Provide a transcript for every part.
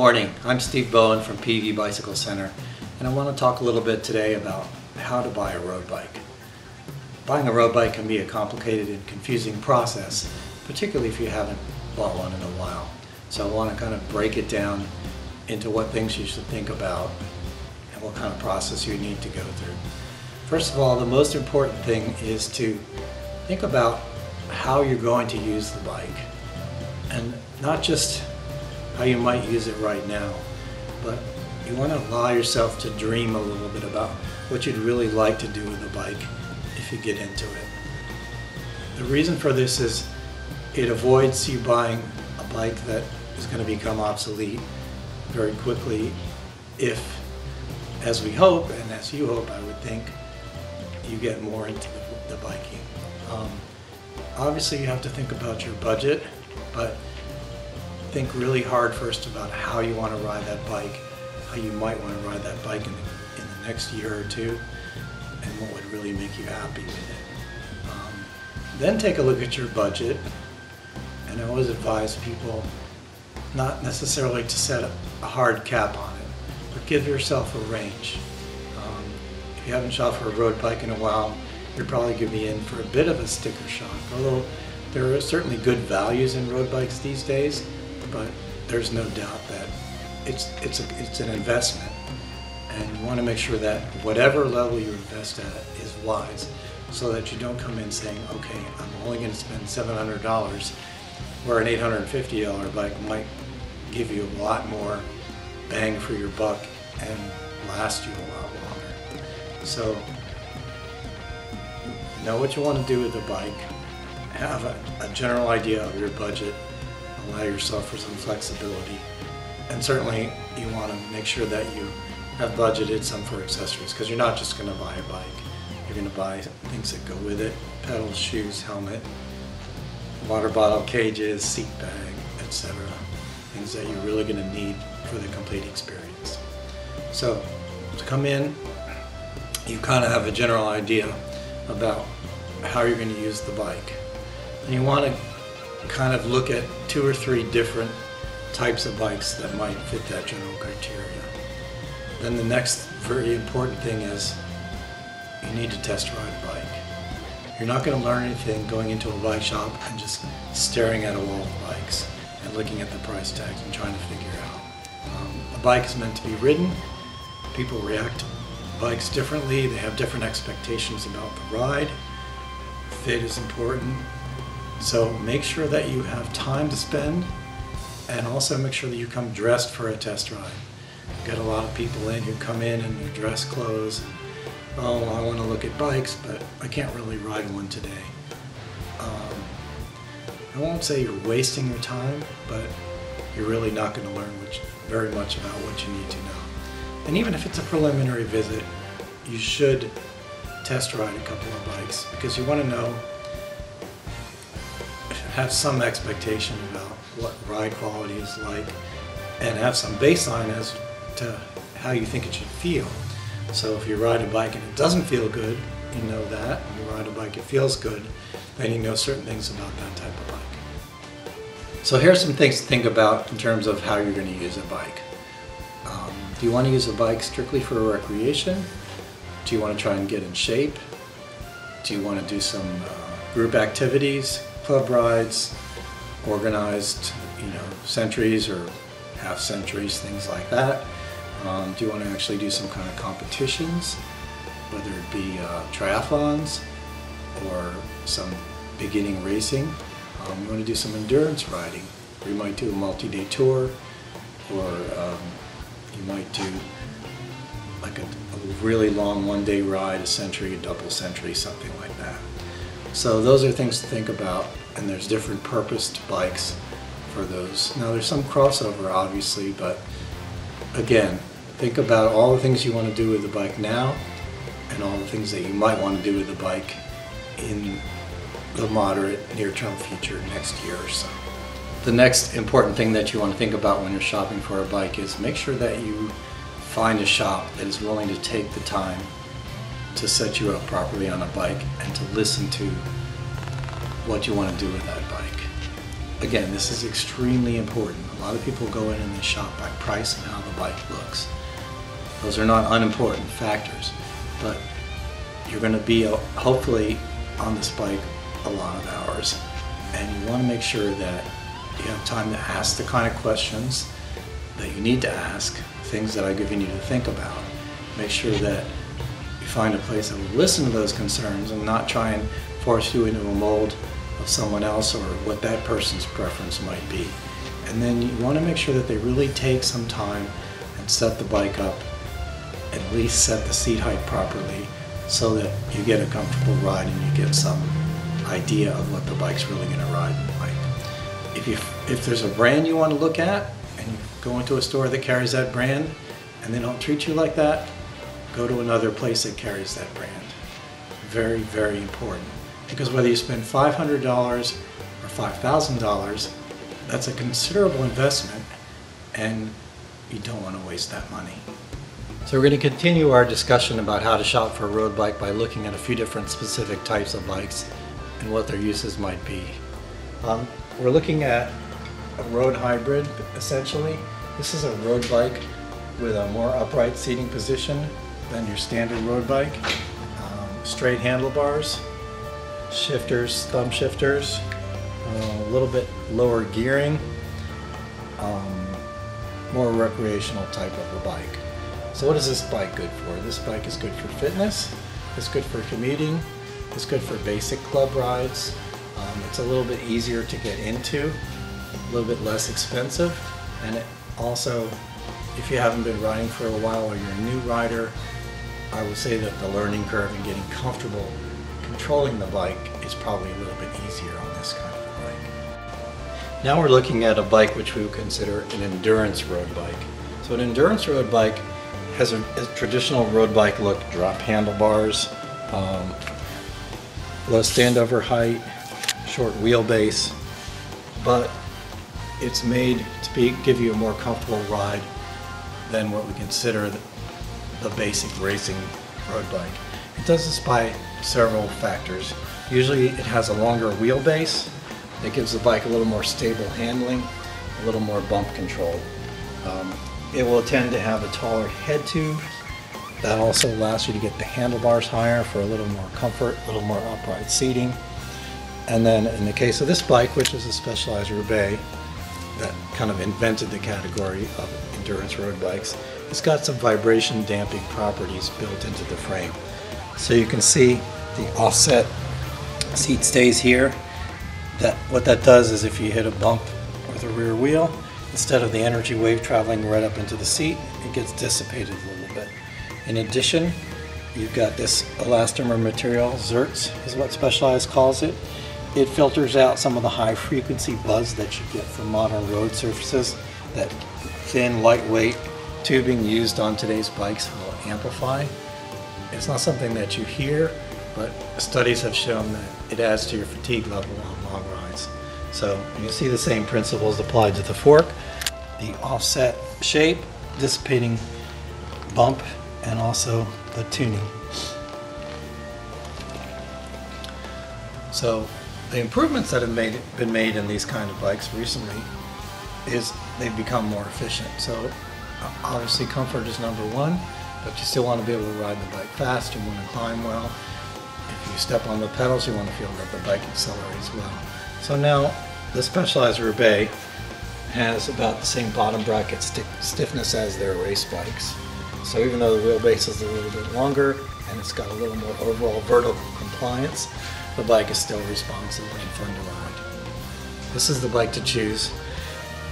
Morning, I'm Steve Bowen from PV Bicycle Center, and I want to talk a little bit today about how to buy a road bike. Buying a road bike can be a complicated and confusing process, particularly if you haven't bought one in a while. So I want to kind of break it down into what things you should think about and what kind of process you need to go through. First of all, the most important thing is to think about how you're going to use the bike, and not just how you might use it right now, but you want to allow yourself to dream a little bit about what you'd really like to do with the bike if you get into it. The reason for this is it avoids you buying a bike that is going to become obsolete very quickly if, as we hope, and as you hope, I would think, you get more into the biking. Obviously you have to think about your budget, but think really hard first about how you want to ride that bike, how you might want to ride that bike in the next year or two, and what would really make you happy with it. Then take a look at your budget, and I always advise people not necessarily to set a hard cap on it, but give yourself a range. If you haven't shopped for a road bike in a while, you're probably going to be in for a bit of a sticker shock, although there are certainly good values in road bikes these days, but there's no doubt that it's an investment, and you want to make sure that whatever level you invest at is wise, so that you don't come in saying, okay, I'm only going to spend $700, where an $850 bike might give you a lot more bang for your buck and last you a lot longer. So know what you want to do with the bike, have a general idea of your budget, allow yourself for some flexibility, and certainly you want to make sure that you have budgeted some for accessories, because you're not just going to buy a bike, you're going to buy things that go with it: pedals, shoes, helmet, water bottle, cages, seat bag, etc. Things that you're really going to need for the complete experience. So to come in, you kind of have a general idea about how you're going to use the bike, and you want to kind of look at 2 or 3 different types of bikes that might fit that general criteria. Then the next very important thing is you need to test ride a bike. You're not going to learn anything going into a bike shop and just staring at a wall of bikes and looking at the price tags and trying to figure out. A bike is meant to be ridden. People react to bikes differently. They have different expectations about the ride. Fit is important. So make sure that you have time to spend, and also make sure that you come dressed for a test ride. You get a lot of people in who come in their dress clothes. Oh, I want to look at bikes, but I can't really ride one today. I won't say you're wasting your time, but you're really not going to learn very much about what you need to know. And even if it's a preliminary visit, you should test ride a couple of bikes, because you want to know, have some expectation about what ride quality is like, and have some baseline as to how you think it should feel. So if you ride a bike and it doesn't feel good, you know that. If you ride a bike it feels good, then you know certain things about that type of bike. So here's some things to think about in terms of how you're going to use a bike. Do you want to use a bike strictly for recreation? Do you want to try and get in shape? Do you want to do some group activities, club rides, organized, centuries or half centuries, things like that? Do you want to actually do some kind of competitions, whether it be triathlons or some beginning racing? You want to do some endurance riding, or you might do a multi-day tour, or you might do like a really long one-day ride, a century, a double century, something like that. So those are things to think about, and there's different purposed bikes for those. Now there's some crossover obviously, but again, think about all the things you want to do with the bike now and all the things that you might want to do with the bike in the moderate near-term future, next year or so. The next important thing that you want to think about when you're shopping for a bike is make sure that you find a shop that is willing to take the time to set you up properly on a bike and to listen to what you want to do with that bike. again, this is extremely important. A lot of people go in and they shop by price and how the bike looks. Those are not unimportant factors, but you're going to be hopefully on this bike a lot of hours, and you want to make sure that you have time to ask the kind of questions that you need to ask, things that I've given you to think about. Make sure that you find a place that will listen to those concerns and not try and force you into a mold of someone else or what that person's preference might be. And then you want to make sure that they really take some time and set the bike up, at least set the seat height properly, so that you get a comfortable ride and you get some idea of what the bike's really going to ride like. If there's a brand you want to look at and you go into a store that carries that brand and they don't treat you like that, go to another place that carries that brand. Very, very important. Because whether you spend $500 or $5,000, that's a considerable investment, and you don't want to waste that money. So we're going to continue our discussion about how to shop for a road bike by looking at a few different specific types of bikes and what their uses might be. We're looking at a road hybrid, essentially. This is a road bike with a more upright seating position than your standard road bike. Straight handlebars, shifters, thumb shifters, a little bit lower gearing, more recreational type of a bike. So what is this bike good for? This bike is good for fitness, it's good for commuting, it's good for basic club rides. It's a little bit easier to get into, a little bit less expensive, and it also, if you haven't been riding for a while or you're a new rider, I would say that the learning curve and getting comfortable controlling the bike is probably a little bit easier on this kind of a bike. Now we're looking at a bike which we would consider an endurance road bike. So an endurance road bike has a traditional road bike look, drop handlebars, low standover height, short wheelbase, but it's made to give you a more comfortable ride than what we consider the basic racing road bike. It does this by several factors. Usually it has a longer wheelbase that gives the bike a little more stable handling, a little more bump control. It will tend to have a taller head tube. That also allows you to get the handlebars higher for a little more comfort, a little more upright seating. And then in the case of this bike, which is a Specialized Roubaix, that kind of invented the category of endurance road bikes, it's got some vibration damping properties built into the frame. So you can see the offset seat stays here. What that does is if you hit a bump with a rear wheel, instead of the energy wave traveling right up into the seat, it gets dissipated a little bit. In addition, you've got this elastomer material, Zertz is what Specialized calls it. It filters out some of the high frequency buzz that you get from modern road surfaces. That thin, lightweight tubing used on today's bikes will amplify. It's not something that you hear, but studies have shown that it adds to your fatigue level on long rides. So you see the same principles applied to the fork, the offset shape, dissipating bump, and also the tuning. So the improvements that have been made in these kind of bikes recently is they've become more efficient. So obviously comfort is number one, but you still want to be able to ride the bike fast, you want to climb well. If you step on the pedals, you want to feel that the bike accelerates well. So now the Specialized Roubaix has about the same bottom bracket stiffness as their race bikes. So even though the wheelbase is a little bit longer and it's got a little more overall vertical compliance, the bike is still responsive and fun to ride. This is the bike to choose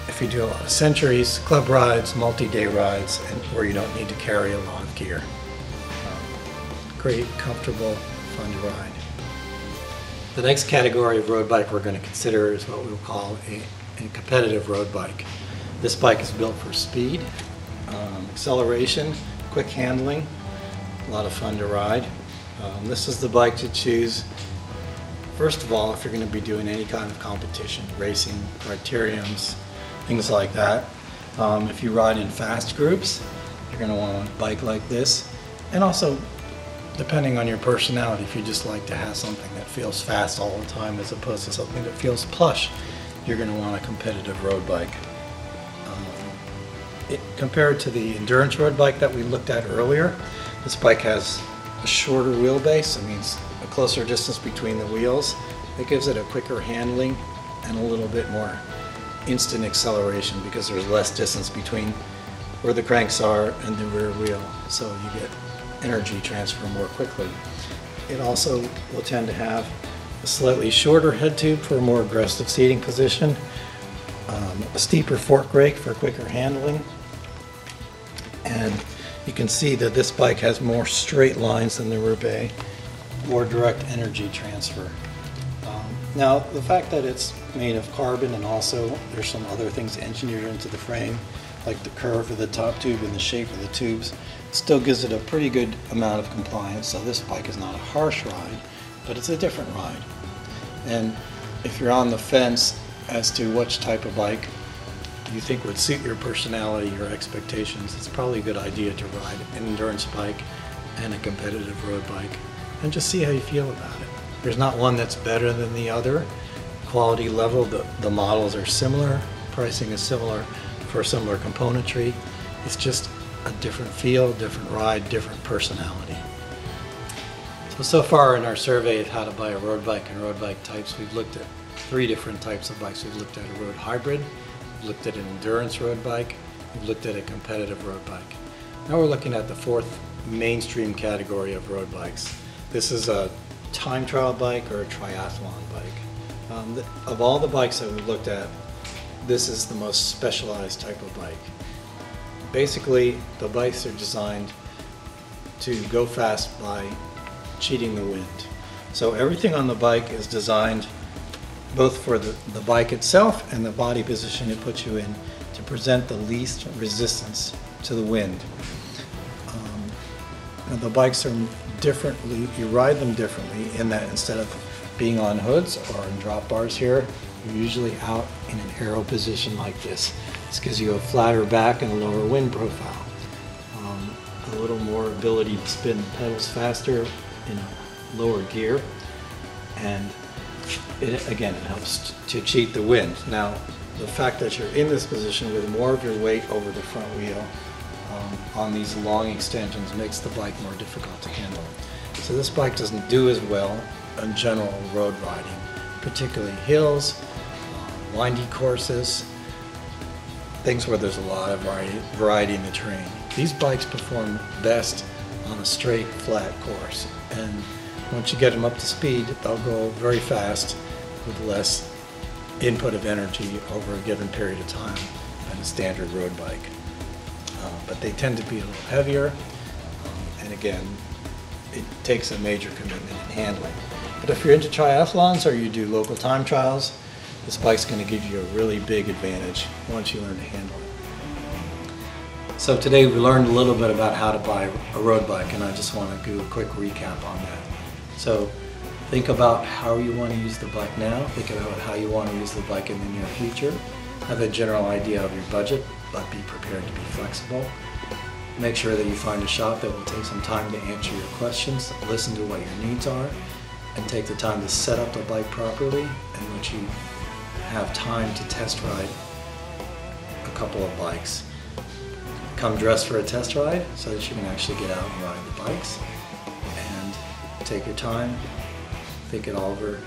if you do a lot of centuries, club rides, multi-day rides, and where you don't need to carry a lot of gear. Great, comfortable, fun to ride. The next category of road bike we're going to consider is what we'll call a competitive road bike. This bike is built for speed, acceleration, quick handling, a lot of fun to ride. This is the bike to choose, first of all, if you're going to be doing any kind of competition, racing, criteriums, things like that. If you ride in fast groups, you're going to want a bike like this. And also, depending on your personality, if you just like to have something that feels fast all the time as opposed to something that feels plush, you're going to want a competitive road bike. Compared to the endurance road bike that we looked at earlier, this bike has a shorter wheelbase. It means a closer distance between the wheels. It gives it a quicker handling and a little bit more instant acceleration because there's less distance between where the cranks are and the rear wheel, so you get energy transfer more quickly. It also will tend to have a slightly shorter head tube for a more aggressive seating position, a steeper fork brake for quicker handling, and you can see that this bike has more straight lines than the Roubaix, more direct energy transfer. Now, the fact that it's made of carbon and also there's some other things engineered into the frame, like the curve of the top tube and the shape of the tubes, still gives it a pretty good amount of compliance. So this bike is not a harsh ride, but it's a different ride. And if you're on the fence as to which type of bike you think would suit your personality, your expectations, it's probably a good idea to ride an endurance bike and a competitive road bike and just see how you feel about it. There's not one that's better than the other. Quality level, the models are similar, pricing is similar for similar componentry. It's just a different feel, different ride, different personality. So far in our survey of how to buy a road bike and road bike types, we've looked at 3 different types of bikes. We've looked at a road hybrid, we've looked at an endurance road bike, we've looked at a competitive road bike. Now we're looking at the 4th mainstream category of road bikes. This is a time trial bike or a triathlon bike. Of all the bikes that we've looked at, this is the most specialized type of bike. Basically, the bikes are designed to go fast by cheating the wind. So everything on the bike is designed both for the bike itself and the body position it puts you in to present the least resistance to the wind. And the bikes are differently, you ride them differently in that instead of being on hoods or in drop bars here, you're usually out in an aero position like this. This gives you a flatter back and a lower wind profile. A little more ability to spin pedals faster in a lower gear, and it helps to cheat the wind. Now, the fact that you're in this position with more of your weight over the front wheel on these long extensions makes the bike more difficult to handle. So this bike doesn't do as well in general road riding, particularly hills, windy courses, things where there's a lot of variety in the terrain. These bikes perform best on a straight, flat course, and once you get them up to speed, they'll go very fast with less input of energy over a given period of time than a standard road bike. But they tend to be a little heavier, and again, it takes a major commitment in handling. But if you're into triathlons or you do local time trials, this bike's going to give you a really big advantage once you learn to handle it. So today we learned a little bit about how to buy a road bike, and I just want to do a quick recap on that. So think about how you want to use the bike now, think about how you want to use the bike in the near future, have a general idea of your budget, but be prepared to be flexible. Make sure that you find a shop that will take some time to answer your questions, listen to what your needs are, and take the time to set up the bike properly, in which you have time to test ride a couple of bikes. Come dressed for a test ride so that you can actually get out and ride the bikes, and take your time, think it all over,